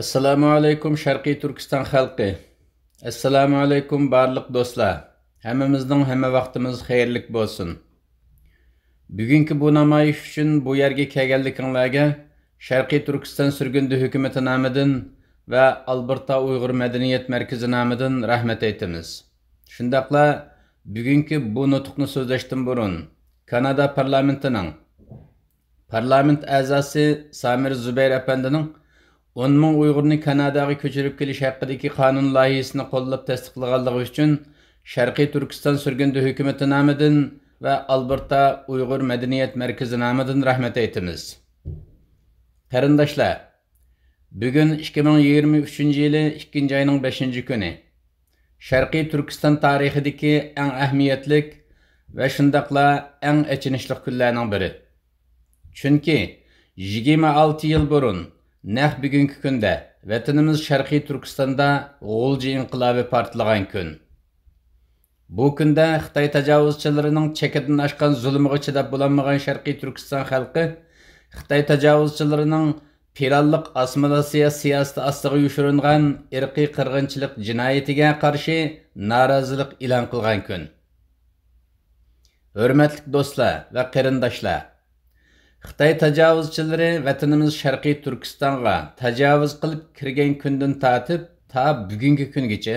Assalamu alaykum Sharqiy Turkiston xalqi. Assalamu alaykum barliq do'stlar. Hammamizning hamma vaqtimiz xayrlik bo'lsin. Bugungi bu namoyish uchun bu yerga kelganligingizga Sharqiy Turkiston surgundi hukumatı nomidan va Alberta Uyg'ur madaniyat markazi nomidan rahmat aytamiz. Shundaqla bugungi bu nutqni so'zlashdan burun Kanada parlamentining parlament a'zosi Samir Zubayr apandining 10 ming Uyg'urni Kanadaga ko'chirib kelish haqidagi qonun loyihasini qo'llab tasdiqlaganligi uchun Sharqiy Turkiston surgundi hukumatı nomidan va Alberta Uyg'ur madaniyat markazi nomidan rahmat aytamiz. Qarindoshlar, bugun 2023-yili 2-oyning 5-kuni. Sharqiy Turkiston tarixidagi eng ahamiyatlik va shundaqla eng achinishli kunlarning biri. Chunki 26 yil burun naq bugungi kunda vatanimiz Sharqiy Turkistonda G'ulji inqilobi portlagan kun. Bu kunda Xitoy tajovuzchilarining chekidan oshgan zulmiga chidab bo'lolmagan Sharqiy Turkiston xalqi Xitoy tajovuzchilarining piranliq assimilyatsiya siyosati ostiga yushiringan irqiy qirg'inchilik jinoyatiga qarshi norozilik e'lon qilgan kun. Hurmatli do'stlar va qarindoshlar, Xitoy tajovuzchilari vatanimiz Sharqiy Turkistonga tajovuz qilib kirgan kundan tortib ta bugungi kungacha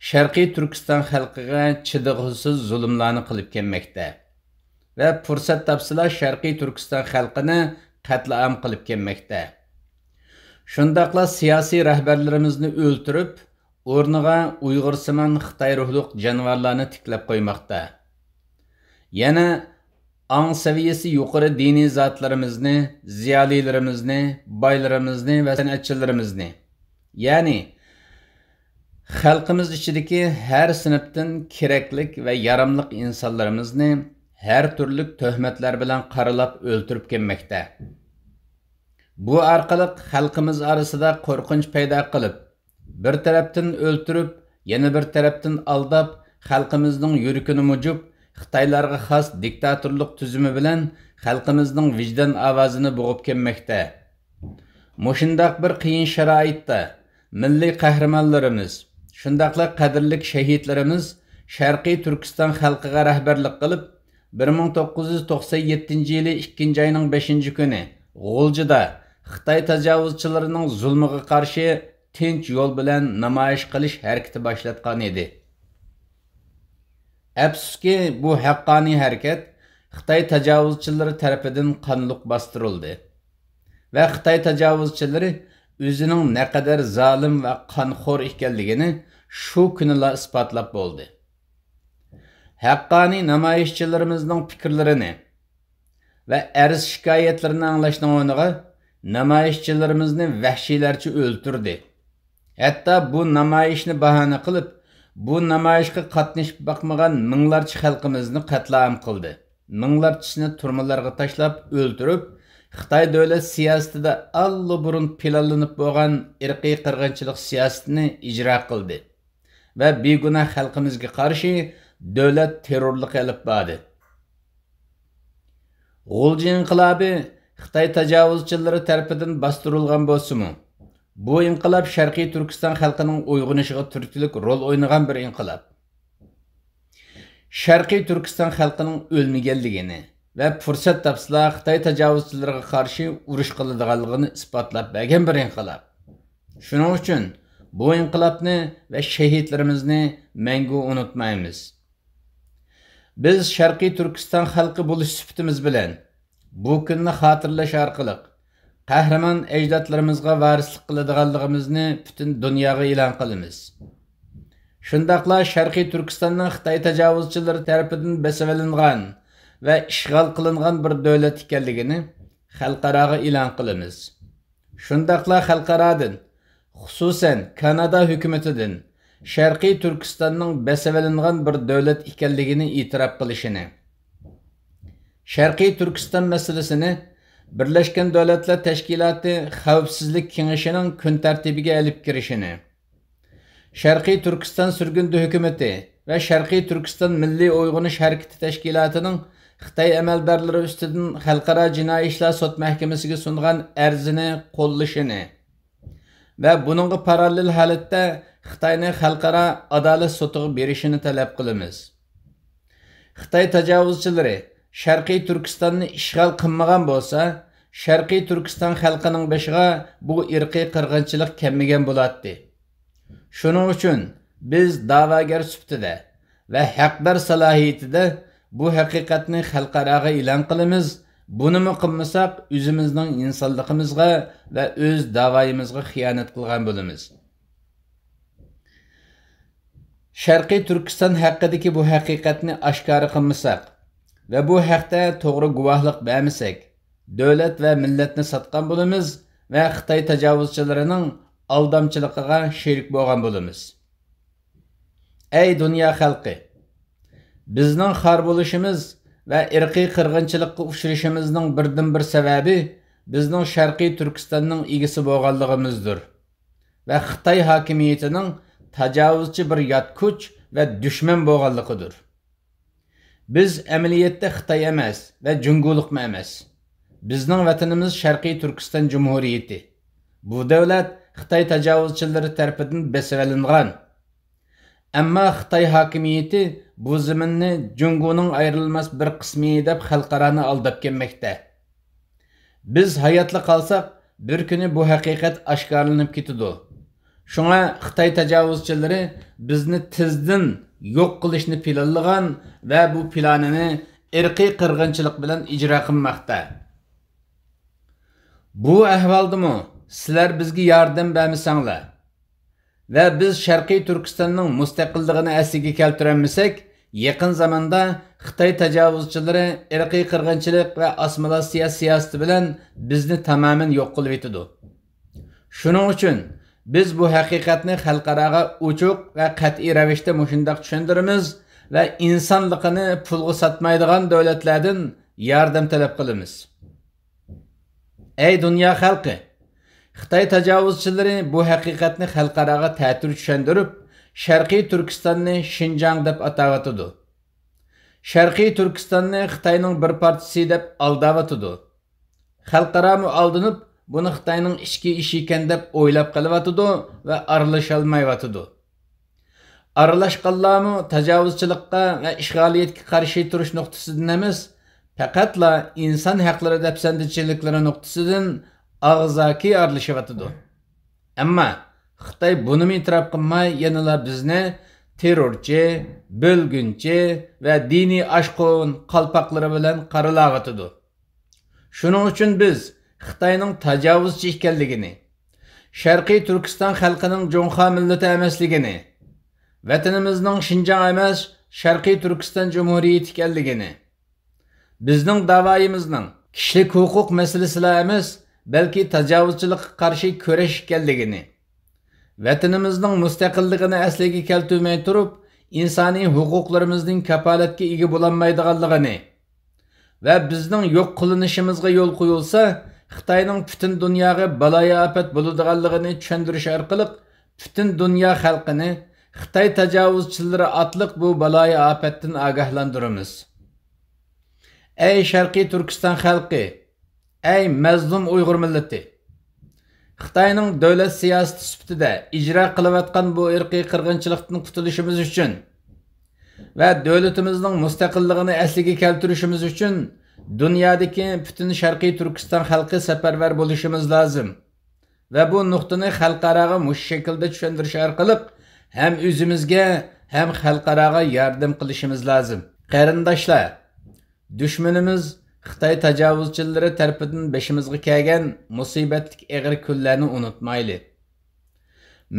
Sharqiy Turkiston xalqiga chidag'isiz zulmlarni qilib kelmoqda va fursat topsalar Sharqiy Turkiston xalqini qatlam qilib kelmoqda. Shundaqla siyosiy rahbarlarimizni o'ltirib, o'rniga Uyg'ursimon Xitoy ruhliq jonivorlarni tiklab qo'ymoqda. Yana ang seviyesi yuqori diniy zotlarimizni, ziyolilarimizni, boylarimizni va san'atchilarimizni, ya'ni xalqimiz ichidagi har sinfdan keraklik va yaramliq insonlarimizni har turli tuhmatlar bilan qaralab o'ltirib kelmoqda. Bu orqali xalqimiz orasida qo'rqinch paydo qilib, bir tarafdan o'ltirib, yana bir tarafdan aldab, xalqimizning yuragini mujib Xitoylarga xos diktatorlik tuzumi bilan xalqimizning vijdon ovozini bo'g'ib kelmoqda. Mushundaq bir qiyin sharoitda milliy qahramonlarimiz, shundaqla qadrli shahidlarimiz Sharqiy Turkiston xalqiga rahbarlik qilib, 1997-yili 2-oyning 5-kuni G'uljida Xitoy tajovuzchilarining zulmiga qarshi tinch yo'l bilan namoyish qilish harakati boshlatgan edi. Afsuski bu haqqoniy harakat Xitoy tajovuzchilari tarafidan qonliq bostirildi va Xitoy tajovuzchilari o'zining naqadar zolim va qonxo'r ekanligini shu kunila isbotlab bo'ldi. Haqqoniy namoyishchilarimizning fikrlarini va arz shikoyatlarini anglashning o'rniga namoyishchilarimizni vahshiylarcha o'ltirdi. Hatto bu namoyishni bahona qilib, bu namoyishga qatnashib boqmagan minglarcha xalqimizni qatlam qildi. Minglarchasini turmalarga tashlab o'ldirib, Xitoy davlat siyosatida allburun planlanib bo'lgan irqiy qirg'inchilik siyosatini ijro qildi va begunoh xalqimizga qarshi davlat terrorlik olib bordi. G'ulji inqilobi Xitoy tajovuzchilari tarafidan bostirilgan bo'lsa-mu, bu inqilob Sharqiy Turkiston xalqining uyg'onishiga turtkilik rol o'ynagan bir inqilob. Sharqiy Turkiston xalqining o'lmaganligini va fursat topsalar Xitoy tajovuzchilariga qarshi urush qiladiganligini isbotlab bergan bir inqilob. Shuning uchun bu inqilobni va shahidlarimizni mangu unutmaymiz. Biz Sharqiy Turkiston xalqi bo'lish sifatimiz bilan bu kunni xotirlash orqali qahramon ajdodlarimizga varislik qiladiganligimizni butun dunyoga e'lon qilamiz. Shundaqla Sharqiy Turkistonning Xitoy tajovuzchilari tarafidan bosilingan va ishg'ol qilingan bir davlat ekanligini xalqaroga e'lon qilamiz. Shundaqla xalqarodan, xususan Kanada hukumatidan Sharqiy Turkistonning bosilingan bir davlat ekanligini e'tirof qilishini, Sharqiy Turkiston masalasini Birleşken Devletler Teşkilatı Xavfsizlik Kengeshining kun tartibiga olib kirishini, Sharqiy Turkiston surgundi hukumati va Sharqiy Turkiston Milliy Uyg'onish harakati tashkilotining Xitoy amaldorlari ustidan xalqaro jinoiy ishlar sud mahkamasiga sungan arzini qo'llashini ve bununla paralel holatda Xitoyni xalqaro adolat sotiga berishini talab qilamiz. Xitoy tajovuzchilari Sharqiy Turkistonni ishg'ol qilmagan bo'lsa, Sharqiy Turkiston xalqining beshiga bu irqiy qirg'inchilik kelmagan bo'ladi. Shuning uchun biz da'vogar sifatida va haqdor salohiyatida bu haqiqatni xalqaroga e'lon qilamiz. Bunimi qilmasak, o'zimizning insonligimizga va o'z da'voyimizga xiyonat qilgan bo'lamiz. Sharqiy Turkiston haqidagi bu haqiqatni oshkora qilmasak va bu haqda to'g'ri guvohlik bermasak, davlat va millatni sotgan bo'lamiz va Xitoy tajovuzchilarining aldamchiligiga sherik bo'lgan bo'lamiz. Ey dunyo xalqi, bizning xor bo'lishimiz va irqiy qirg'inchilikqa uchrashimizning birdan-bir sababi bizning Sharqiy Turkistonning egisi bo'lganligimizdir va Xitoy hokimiyatining tajovuzchi bir yot kuch va dushman bo'lganligidir. Biz amaliyotda Xitoy emas va junguliqma emas. Bizning vatanimiz Sharqiy Turkiston Jumhuriyati. Bu davlat Xitoy tajovuzchilari tomonidan besilingan. Ammo Xitoy hokimiyati bu zaminni junguning ayrilmas bir qismi deb xalqarani aldab kelmoqda. Biz hayotli qolsak, bir kuni bu haqiqat oshkorlanib ketadi. Şuna Xitoy tajovuzchilari bizni tezdan yo'q qilishni planlagan va bu planini irqiy qirg'inchilik bilan ijro qilmoqda. Bu ahvoldami sizlar bizga yordam bermasanglar va biz Sharqiy Turkistonning mustaqilligini asliga keltirolmasak, yaqin zamonda Xitoy tajovuzchilari irqiy qirg'inchilik va assimilyatsiya siyosati bilan bizni tamoman yo'q qilib etadi. Shuning uchun biz bu haqiqatni xalqaroga ochiq va qat'iy ravishda mushundoq tushuntiramiz va insonligini pulga sotmaydigan davlatlardan yordam talab qilamiz. Ey dunyo xalqi, Xitoy tajovuzchilari bu haqiqatni xalqaroga ta'tir tushuntirib, Sharqiy Turkistonni Xinjiang deb atavatadi. Sharqiy Turkistonni Xitoyning bir partisi deb aldavatadi. Xalqaro aldinib buni Xitoyning ichki ishi ekan deb o'ylab qolyotidi va aralasholmayotidi. Aralashganlarmi tajovuzchilikqa va ishg'oliyatga qarshi turish nuqtasidan emas, faqatla inson haqlari dafsandichiliklari nuqtasidan og'zaki aralashyotidi. Ammo Xitoy buni e'tirof qilmay, yanada bizni terrorchi, bo'lgunchi va diniy ashqon qalpoqlari bilan qaralayotidi. Shuning uchun biz Xitoyning tajovuzchi ekanligini, Sharqiy Turkiston xalqining Jo'ngxa millati emasligini, vatanimizning Xinjiang emas, Sharqiy Turkiston Jumhuriyati ekanligini, bizning da'voyimizning kishilik huquq masalasilar emas, balki tajovuzchilikqa qarshi kurash ekanligini, vatanimizning mustaqilligini asliga keltirmay turib, insoniy huquqlarimizning kafolatga ega bo'lolmaydiganligini va bizning yo'q qilinishimizga yo'l qo'yilsa, Xitoyning butun dunyoga baloyi afat bo'ladiganligini tushuntirish orqali butun dunyo xalqini Xitoy tajovuzchilari otliq bu baloyi afatdan ogohlantiramiz. Ey Sharqiy Turkiston xalqi, ey mazlum Uyg'ur millati, Xitoyning davlat siyosati sifatida ijro qilayotgan bu irqiy qirg'inchilikdan qutulishimiz uchun va davlatimizning mustaqilligini asliga keltirishimiz uchun dunyodagi butun Sharqiy Turkiston xalqi safarbar bo'lishimiz lozim va bu nuqtani xalqaroga mush shaklda tushuntirish orqali ham o'zimizga ham xalqaroga yordam qilishimiz lozim. Qarindoshlar, dushmanimiz Xitoy tajovuzchilari tomonidan beshimizga kelgan musibatli og'ir kunlarni unutmayli.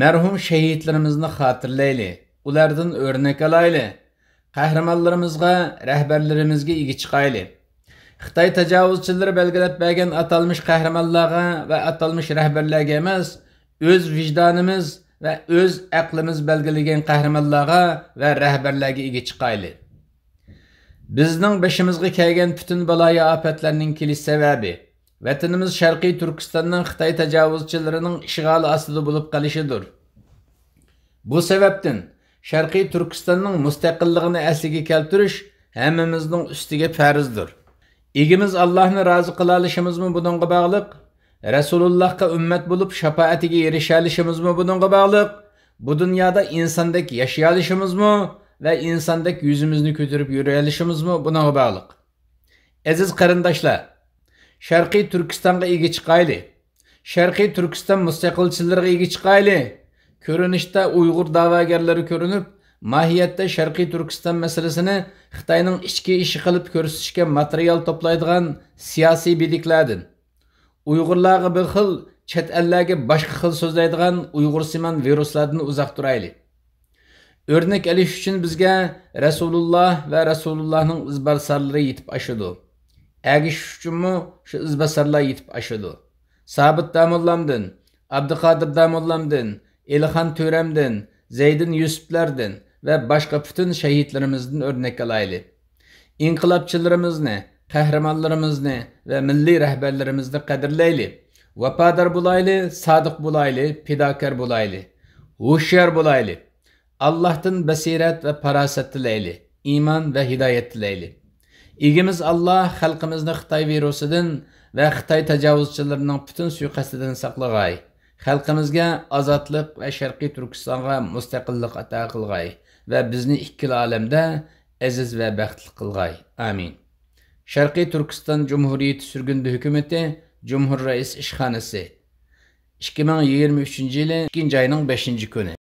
Marhum shahidlarimizni xotirlayli, ulardan o'rnak olayli. Qahramonlarimizga, rahbarlarimizga ega chiqayli. Xitoy tajovuzchilari belgilab bergan atalmış qahramonlarga va atalmış rahbarlarga emas, o'z vijdonimiz va o'z aqlimiz belgilagan qahramonlarga va rahbarlarga ega chiqayli. Bizning beshimizga kelgan butun baloyi ofatlarning kelish sababi vatanimiz Sharqiy Turkistonning Xitoy tajovuzchilarining ishg'oli ostida bo'lib qolishidir. Bu sababdan Sharqiy Turkistonning mustaqilligini asliga keltirish hammamizning ustiga farzdir. Egimiz Allohni rozi qila olishimizmi buningga bog'liq Resulullah'a ümmet bulup şefaatiga erişalişimiz mi bununla bağlı? Bu dünyada insandaki yaşayalışımız mı ve insandaki yüzümüzü kötürüp yürüyalışımız mı bununla bağlı? Aziz qarindoshlar, Sharqiy Turkistonga ega chiqayli. Sharqiy Turkiston mustaqilchilariga ega chiqayli. Ko'rinishda Uyg'ur da'vogarlari ko'rinib, mohiyatda Sharqiy Turkiston masalasini Xitoyning ichki ishi qilib ko'rsatishga material to'playdigan siyosiy bidiklardan, Uyg'urlarga bir xil, chet ellarga boshqa xil so'zlaydigan Uyg'ursimon viruslardan uzoq turayli. Örnek elish uchun bizga Rasululloh va Rasulullahning izbarsarlari yetib ashidi. Agish uchunmi shu izbasarlar yetib ashidi. Sabit Damollamdan, Abduqodir Damollamdan, Elixon To'ramdan, Zeydin Yusuflardan va boshqa butun shahidlarimizdan o'rnak olayli. İnqilobchilarimizni, qahramonlarimizni va milliy rahbarlarimizni qadrlayli. Vafodor bo'layli, sodiq bo'layli, fidokor bo'layli, hushyor bo'layli. Allah'tan basirat ve parasat tilayli, iman ve hidayet tilayli. İgimiz Allah xalqimizni Xitoy virusidan ve Xitoy tajovuzchilarining bütün suiqasdidan saqlag'ay. Xalqimizga ozodlik ve Sharqiy Turkistonga mustaqillik ato qilg'ay ve bizni ikkili olamda aziz ve baxtli qilg'ay. Amin. Sharqiy Turkiston Cumhuriyeti Sürgündü Hükümeti Cumhur Reis İşxonasi 2023 yılı 2. ayının 5. günü.